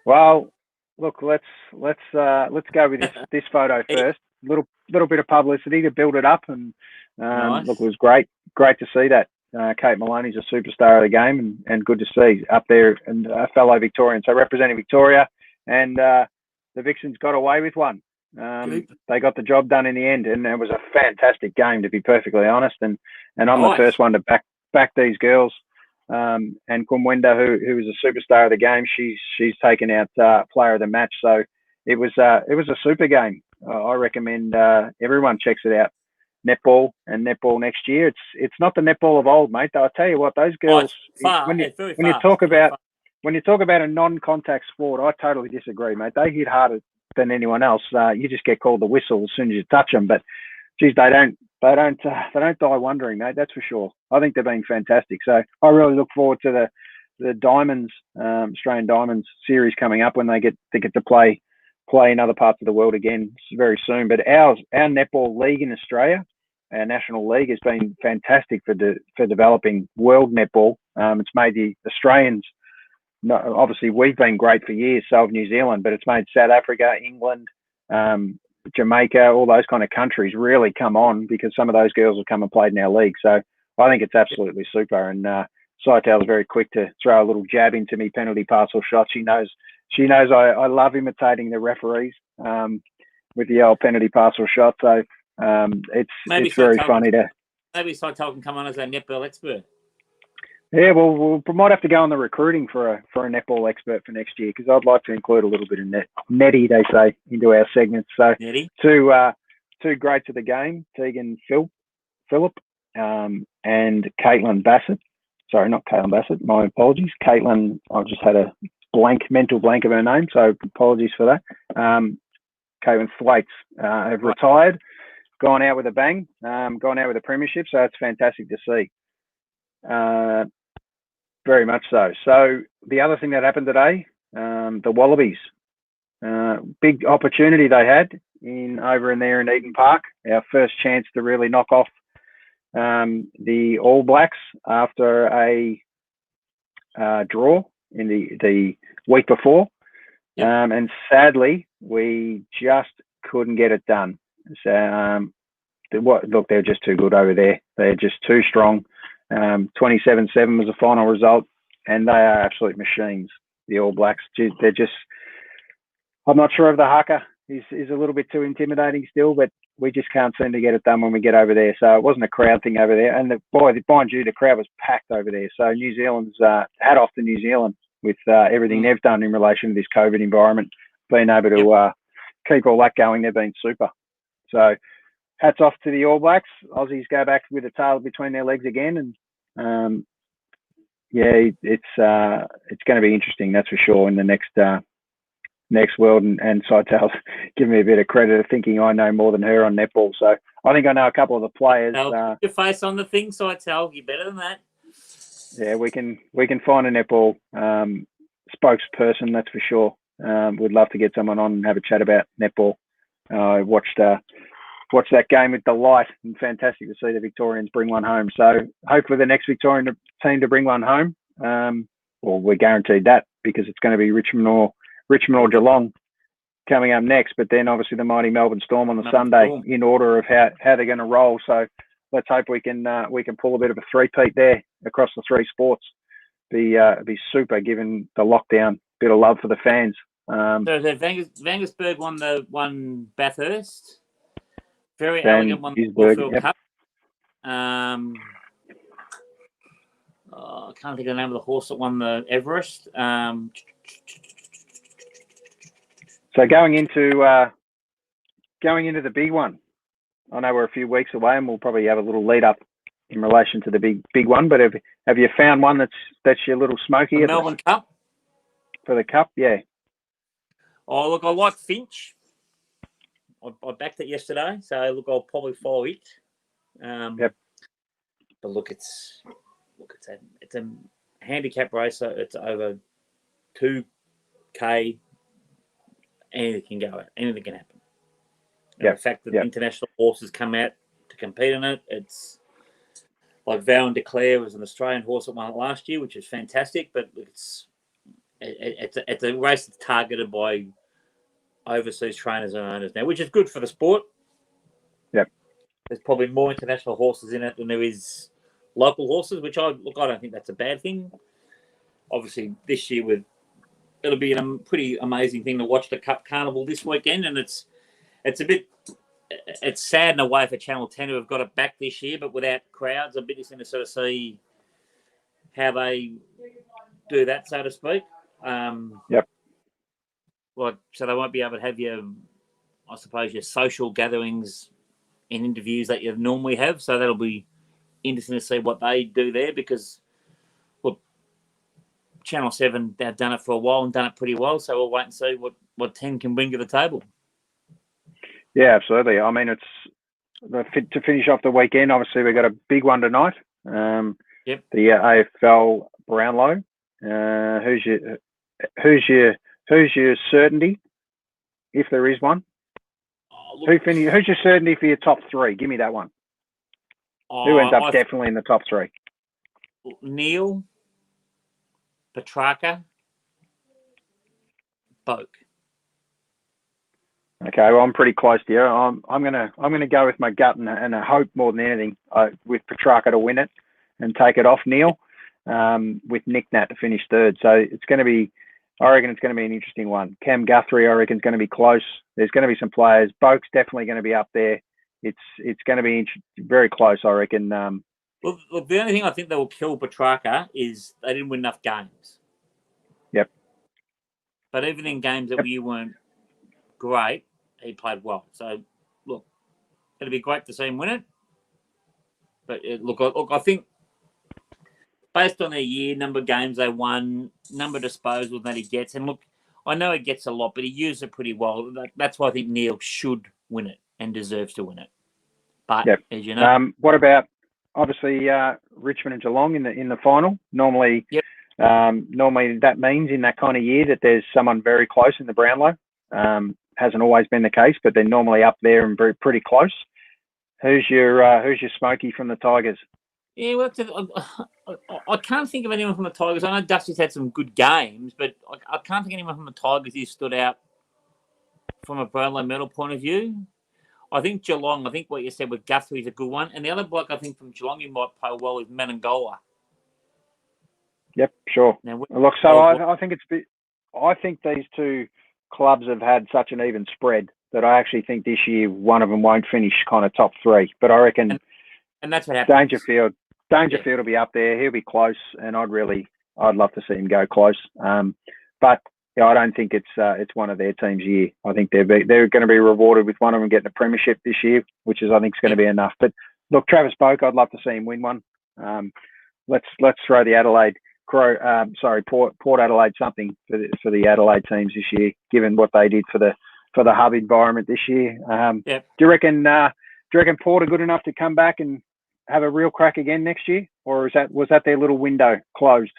Well, look, let's go with this photo first. Little bit of publicity to build it up, and Nice. look, it was great to see that. Kate Maloney's a superstar of the game, and good to see up there, and a fellow Victorian. So representing Victoria, and the Vixens got away with one. They got the job done in the end, and it was a fantastic game, to be perfectly honest. And I'm the first one to back these girls. And Kumwenda, who was a superstar of the game, she's taken out player of the match. So it was a super game. I recommend everyone checks it out. Netball and netball next year. It's not the netball of old, mate. I'll tell you what, those girls. When you talk about a non-contact sport, I totally disagree, mate. They hit harder than anyone else. You just get called the whistle as soon as you touch them. But geez, they don't die wondering, mate. That's for sure. I think they're being fantastic. So I really look forward to the Diamonds, Australian Diamonds series coming up when they get to play in other parts of the world again very soon. But our netball league in Australia, our national league, has been fantastic for developing world netball. It's made the Australians. Obviously, we've been great for years, so have New Zealand, but it's made South Africa, England, Jamaica, all those kind of countries really come on because some of those girls have come and played in our league. So I think it's absolutely super. And Saital's very quick to throw a little jab into me penalty parcel shot. She knows I love imitating the referees with the old penalty parcel shot. So it's very funny to. Maybe Saital can come on as a netball expert. Yeah, well, we might have to go on the recruiting for a netball expert for next year, because I'd like to include a little bit of netty, they say, into our segments. So netty. Two greats of the game, Tegan Phillip and Caitlin Bassett. Sorry, not Caitlin Bassett. My apologies. Caitlin, I just had a mental blank of her name, so apologies for that. Caitlin Thwaites have retired, gone out with a bang, gone out with a premiership, so it's fantastic to see. Very much so. So the other thing that happened today, the Wallabies, big opportunity they had over in there in Eden Park. Our first chance to really knock off the All Blacks after a draw in the week before. Yep. And sadly, we just couldn't get it done. So, look, they're just too good over there. They're just too strong. 27-7 was the final result, and they are absolute machines, the All Blacks. They're just, I'm not sure if the haka is a little bit too intimidating still, but we just can't seem to get it done when we get over there. So it wasn't a crowd thing over there. And mind you, the crowd was packed over there. So New Zealand's hat off to New Zealand with everything they've done in relation to this COVID environment, being able to keep all that going. They've been super. So hats off to the All Blacks. Aussies go back with a tail between their legs again, and it's going to be interesting, that's for sure, in the next world. And Saital's giving me a bit of credit of thinking I know more than her on netball. So I think I know a couple of the players. Your face on the thing, Saital. You're better than that. Yeah, we can find a netball spokesperson, that's for sure. We'd love to get someone on and have a chat about netball. I watched that game with delight, and fantastic to see the Victorians bring one home. So hopefully the next Victorian team to bring one home, well, we're guaranteed that, because it's going to be Richmond or Geelong coming up next. But then obviously the mighty Melbourne Storm on the Sunday, in order of how they're going to roll. So let's hope we can pull a bit of a three-peat there across the three sports. Be super, given the lockdown. Bit of love for the fans. So Vangersburg won Bathurst. Very elegant won the Caulfield Cup. I can't think of the name of the horse that won the Everest. So going into the big one, I know we're a few weeks away, and we'll probably have a little lead up in relation to the big one. But have you found one that's your little smoky? The Melbourne Cup for the Cup, yeah. Oh, look, I like Finch. I backed it yesterday, so look, I'll probably follow it. Yep. But look, it's a handicap race. So it's over 2K. Anything can go. Anything can happen. The fact that international horses come out to compete in it, it's like Vow and Declare was an Australian horse that won it last year, which is fantastic. But it's a race that's targeted by overseas trainers and owners now, which is good for the sport. Yep. There's probably more international horses in it than there is local horses, which I don't think that's a bad thing. Obviously, this year it'll be a pretty amazing thing to watch the Cup Carnival this weekend, and it's sad in a way for Channel 10 who have got it back this year, but without crowds. I'm a bit interested to sort of see how they do that, so to speak. Yep. So they won't be able to have your social gatherings and interviews that you normally have. So that'll be interesting to see what they do there, because Channel 7, they've done it for a while and done it pretty well. So we'll wait and see what 10 can bring to the table. Yeah, absolutely. I mean, it's to finish off the weekend. Obviously, we've got a big one tonight. Yep. The AFL Brownlow. Who's your certainty, if there is one? Who's your certainty for your top three? Give me that one. Who ends up definitely in the top three? Neil, Petrarca, Boak. Okay, well, I'm pretty close to you. I'm gonna go with my gut and a hope more than anything with Petrarca to win it and take it off Neil, with Nick Nat to finish third. So it's going to be, I reckon it's going to be an interesting one. Cam Guthrie, I reckon, is going to be close. There's going to be some players. Boak's definitely going to be up there. It's going to be very close, I reckon. Well, look, the only thing I think that will kill Petrarca is they didn't win enough games. Yep. But even in games that you weren't great, he played well. So, look, it'll be great to see him win it. But look, I think based on their year, number of games they won, number of disposals that he gets, and look, I know he gets a lot, but he used it pretty well. That's why I think Neil should win it and deserves to win it. But as you know, what about obviously Richmond and Geelong in the final? Normally, normally that means in that kind of year that there's someone very close in the Brownlow. Hasn't always been the case, but they're normally up there and pretty close. Who's your Smoky from the Tigers? Yeah, well, I can't think of anyone from the Tigers. I know Dusty's had some good games, but I can't think of anyone from the Tigers who stood out from a Brownlow medal point of view. I think Geelong, I think what you said with Guthrie is a good one. And the other bloke I think from Geelong who might play well is Menangola. Yep, sure. Now, look, so I think these two clubs have had such an even spread that I actually think this year one of them won't finish kind of top three. But I reckon, and that's what happens. Dangerfield will be up there. He'll be close, and I'd love to see him go close. But I don't think it's one of their teams' year. I think they're going to be rewarded with one of them getting a premiership this year, which is I think is going to be enough. But look, Travis Boak, I'd love to see him win one. Let's throw the Port Adelaide something for the Adelaide teams this year, given what they did for the hub environment this year. Do you reckon Port are good enough to come back and have a real crack again next year, or was that their little window closed?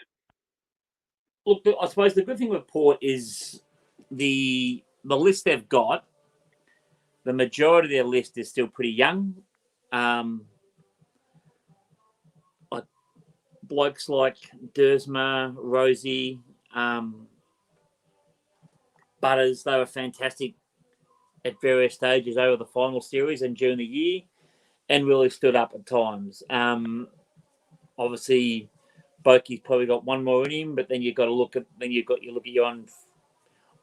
Look, I suppose the good thing with Port is the list they've got. The majority of their list is still pretty young. Like blokes like Dersma, Rosie, Butters, they were fantastic at various stages over the final series and during the year, and really stood up at times. Obviously, Boakie's probably got one more in him, but then you look at your own.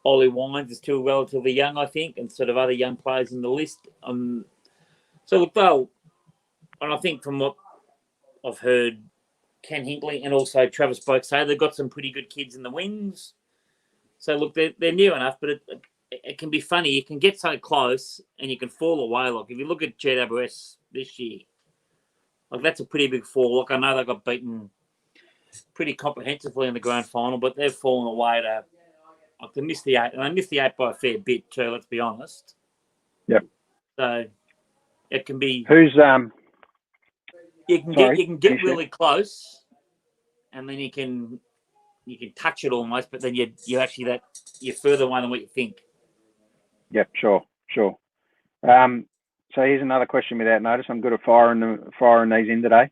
Ollie Wines is still relatively young, I think, and sort of other young players in the list. So look, and I think from what I've heard, Ken Hinkley and also Travis Boak say they've got some pretty good kids in the wings. So look, they're near enough, but it can be funny. You can get so close and you can fall away. Like if you look at GWS this year, like that's a pretty big fall. Like I know they got beaten pretty comprehensively in the grand final, but they've fallen away to. Like they missed the 8, and they missed the 8 by a fair bit too. Let's be honest. Yep. So it can be. Who's You can get really close, and then you can touch it almost, but then you're further away than what you think. Yep, sure. So here's another question without notice. I'm good at firing these in today.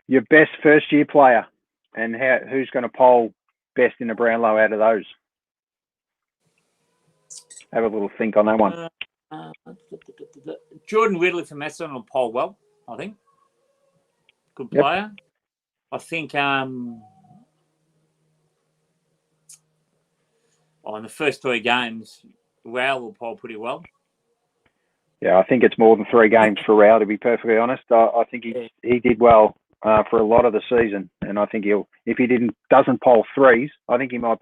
Your best first year player, and who's going to poll best in the Brownlow out of those? have a little think on that one. Jordan Ridley from Essendon will poll well, I think. Good Yep. player. I think in the first 3 games, Rowell will poll pretty well. Yeah, I think it's more than 3 games for Rao, to be perfectly honest. I think he did well for a lot of the season, and I think if he doesn't poll 3s, I think he might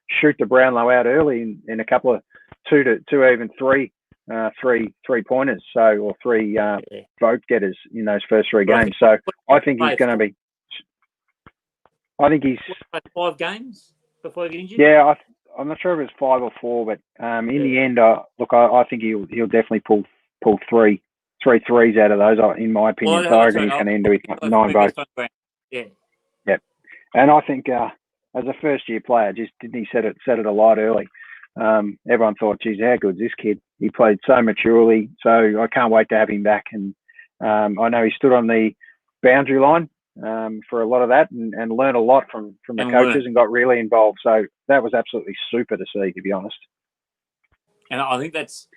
shoot the Brownlow out early in a couple of 2 to even 3 3-pointers, or 3 vote getters in those first 3 games. So I think he's going to be. I think he's 5 games before he gets injured. Yeah, I'm not sure if it's 5 or 4, but in the end, I think he'll definitely pull 3 threes out of those, in my opinion. So I reckon he's going to end with 9 votes. Yeah. Yep. And I think as a first-year player, just didn't he set it alight early? Everyone thought, geez, how good's this kid? He played so maturely, so I can't wait to have him back. And I know he stood on the boundary line for a lot of that and learned a lot from the coaches and got really involved. So that was absolutely super to see, to be honest. And I think that's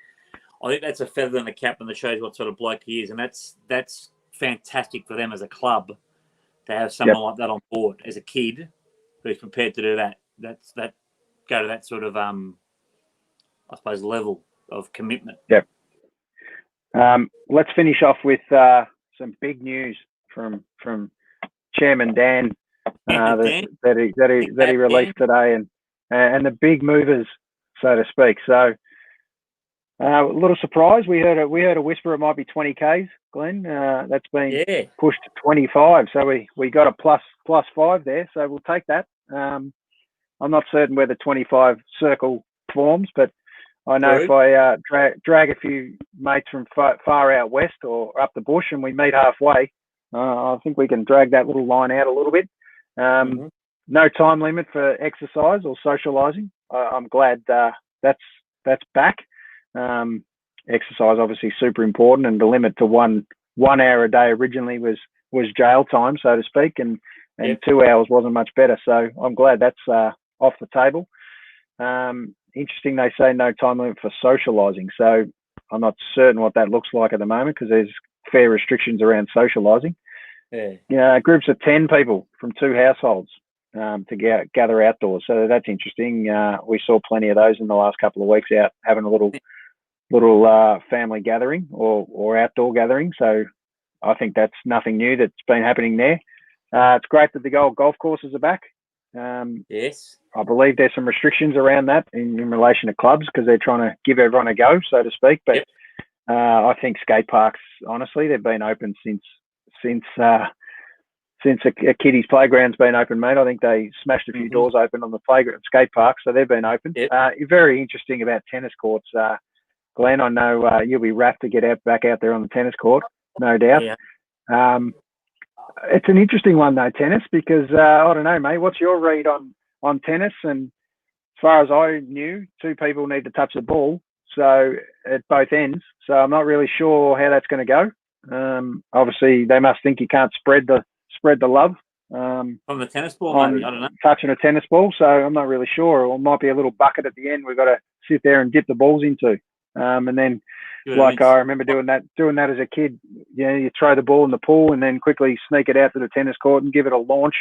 a feather in the cap, and that shows what sort of bloke he is. And that's fantastic for them as a club to have someone like that on board as a kid who's prepared to do that. Go to that sort of I suppose level of commitment. Yep. Let's finish off with some big news from Chairman Dan that he released today, and the big movers, so to speak. So a little surprise. We heard a whisper it might be 20Ks, Glenn. That's been pushed to 25. So we got a plus 5 there. So we'll take that. I'm not certain where the 25 circle forms, but I know if I drag a few mates from far out west or up the bush and we meet halfway, I think we can drag that little line out a little bit. No time limit for exercise or socialising. I'm glad that's back. Exercise obviously super important, and the limit to one hour a day originally was jail time, so to speak, and 2 hours wasn't much better. So I'm glad that's off the table. Interesting, they say no time limit for socialising. So I'm not certain what that looks like at the moment because there's fair restrictions around socialising. Groups of 10 people from 2 households to gather outdoors. So that's interesting. We saw plenty of those in the last couple of weeks out having a little family gathering or outdoor gathering. So I think that's nothing new that's been happening there. It's great that the golf courses are back. Yes. I believe there's some restrictions around that in relation to clubs because they're trying to give everyone a go, so to speak. But I think skate parks, honestly, they've been open since a kiddies playground's been open, mate. I think they smashed a few doors open on the playground skate park, so they've been open. Very interesting about tennis courts, Glenn. I know you'll be rapt to get back out there on the tennis court, no doubt. It's an interesting one though, tennis, because I don't know, mate. What's your read on tennis? And as far as I knew, 2 people need to touch the ball, so at both ends. So I'm not really sure how that's going to go. Obviously, they must think you can't spread the love from the tennis ball, maybe. I don't know. Touching a tennis ball, so I'm not really sure. Or it might be a little bucket at the end we've got to sit there and dip the balls into, and then. Like I remember doing that as a kid. You throw the ball in the pool and then quickly sneak it out to the tennis court and give it a launch,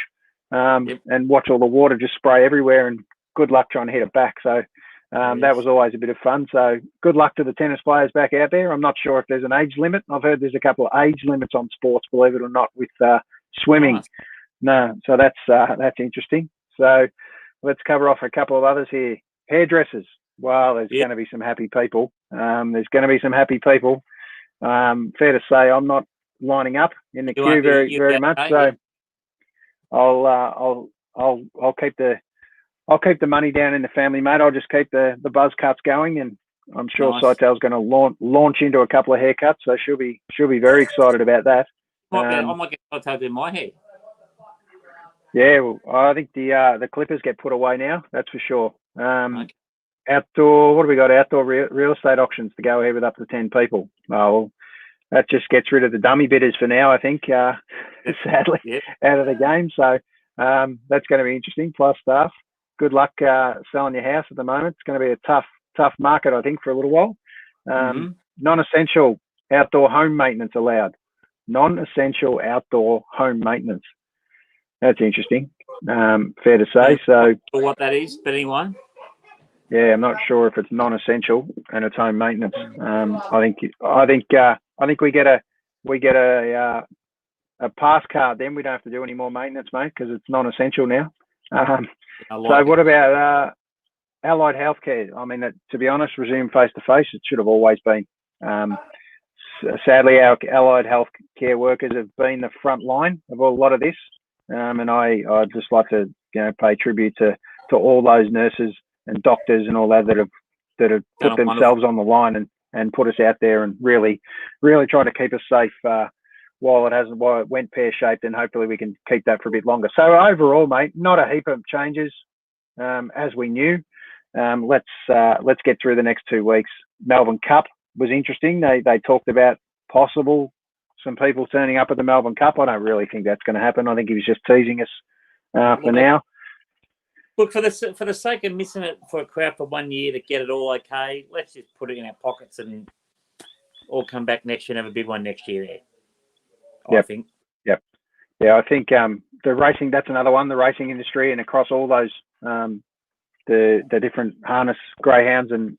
and watch all the water just spray everywhere. And good luck trying to hit it back. So that was always a bit of fun. So good luck to the tennis players back out there. I'm not sure if there's an age limit. I've heard there's a couple of age limits on sports, believe it or not, with swimming. Nice. No, so that's interesting. So let's cover off a couple of others here. Hairdressers. Well, there's going to be some happy people. Fair to say, I'm not lining up in the queue very much. So I'll keep the money down in the family, mate. I'll just keep the buzz cuts going, and I'm sure Saitel's going to launch into a couple of haircuts. So she'll be very excited about that. I might get Saitel in my hair. Yeah, well, I think the clippers get put away now. That's for sure. Outdoor, what do we got? Outdoor real estate auctions to go ahead with up to 10 people. Well, that just gets rid of the dummy bidders for now, I think, sadly, out of the game. So that's going to be interesting, plus staff. Good luck selling your house at the moment. It's going to be a tough market, I think, for a little while. Non-essential outdoor home maintenance allowed. Non-essential outdoor home maintenance. That's interesting. Fair to say. So, what that is, but anyway. Yeah, I'm not sure if it's non-essential and it's home maintenance. I think we get a pass card. Then we don't have to do any more maintenance, mate, because it's non-essential now. What about allied healthcare? I mean, to be honest, resume face-to-face. It should have always been. Sadly, our allied healthcare workers have been the front line of a lot of this, and I'd just like to pay tribute to all those nurses and doctors and all that have put themselves on the line and put us out there and really try to keep us safe while it went pear-shaped, and hopefully we can keep that for a bit longer. So overall, mate, not a heap of changes as we knew. Let's get through the next 2 weeks. Melbourne Cup was interesting. They talked about some people turning up at the Melbourne Cup. I don't really think that's going to happen. I think he was just teasing us for now. Look, for the sake of missing it for a crowd for 1 year to get it all okay, let's just put it in our pockets and all come back next year and have a big one next year there. Yep. I think. Yep. Yeah, I think the racing, that's another one, the racing industry, and across all those the different harness greyhounds and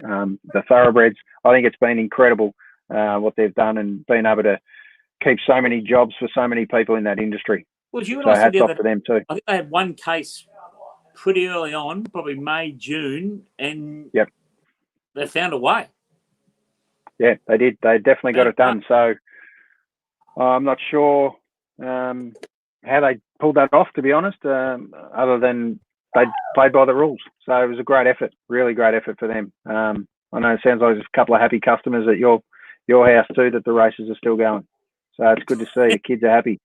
the thoroughbreds. I think it's been incredible what they've done and been able to keep so many jobs for so many people in that industry. Well, you and so I said hats off to them too. I think they had one case pretty early on, probably May, June, and they found a way. Yeah, they did. They definitely got it done. So I'm not sure how they pulled that off, to be honest, other than they played by the rules. So it was a great effort, really great effort for them. I know it sounds like there's a couple of happy customers at your house too, that the races are still going. So it's good to see the kids are happy.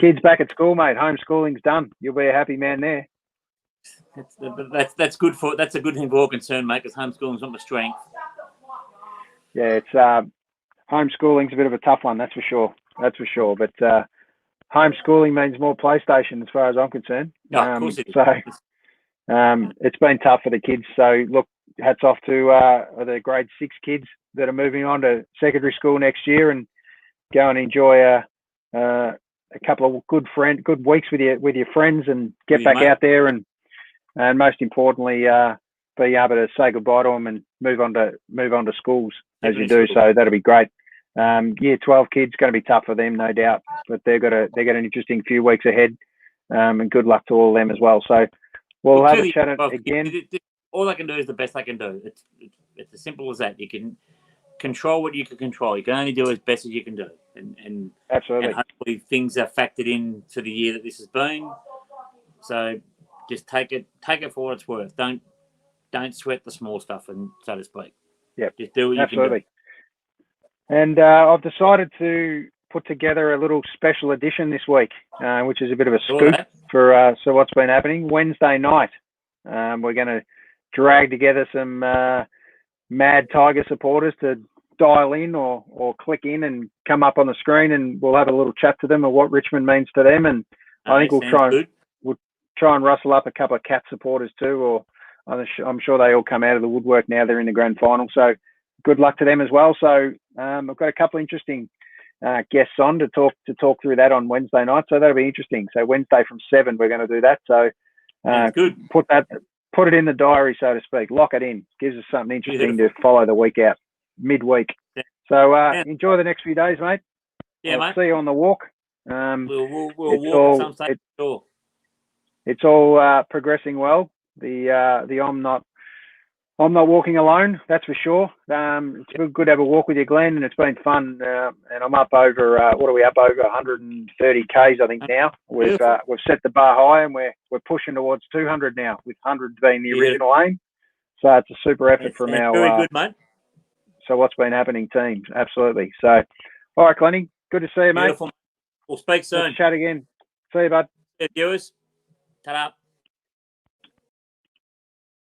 Kids back at school, mate. Homeschooling's done. You'll be a happy man there. That's good that's a good thing for all concerned, mate, because homeschooling's not my strength. Yeah, it's homeschooling's a bit of a tough one, that's for sure. But homeschooling means more PlayStation as far as I'm concerned. No, of course it is. So it's been tough for the kids. So look, hats off to the grade 6 kids that are moving on to secondary school next year and go and enjoy a couple of good weeks with your friends and get back out there and most importantly be able to say goodbye to them and move on to schools as you do. So that'll be great. Year 12 kids, going to be tough for them, no doubt, but they got an interesting few weeks ahead, and good luck to all of them as well. So we'll have a chat again. All they can do is the best they can do. It's as simple as that. You can control what you can control. You can only do as best as you can do, and absolutely. And hopefully things are factored in to the year that this has been. So just take it for what it's worth. Don't sweat the small stuff, and so to speak. Yeah, just do what you can do. And I've decided to put together a little special edition this week, which is a bit of a scoop for what's been happening. Wednesday night, we're going to drag together some mad Tiger supporters to dial in or click in and come up on the screen, and we'll have a little chat to them of what Richmond means to them. And I think we'll try and rustle up a couple of Cat supporters too, or I'm sure they all come out of the woodwork now they're in the grand final. So good luck to them as well. So I've got a couple of interesting guests on to talk through that on Wednesday night. So that'll be interesting. So Wednesday from 7, we're going to do that. So good. Put it in the diary, so to speak. Lock it in. Gives us something interesting to follow the week out, midweek. Yeah. So enjoy the next few days, mate. Yeah, mate. See you on the walk. We'll walk at some stage. Sure. It's all progressing well. I'm not walking alone, that's for sure. It's good to have a walk with you, Glenn, and it's been fun. And I'm up over what are we up over 130 k's, I think now. We've set the bar high, and we're pushing towards 200 now, with 100 being the original aim. So it's a super effort from our very good, mate. So what's been happening, teams? Absolutely. So, all right, Glenny, good to see you, mate. Beautiful. We'll speak soon. Let's chat again. See you, bud. Viewers, ta-da.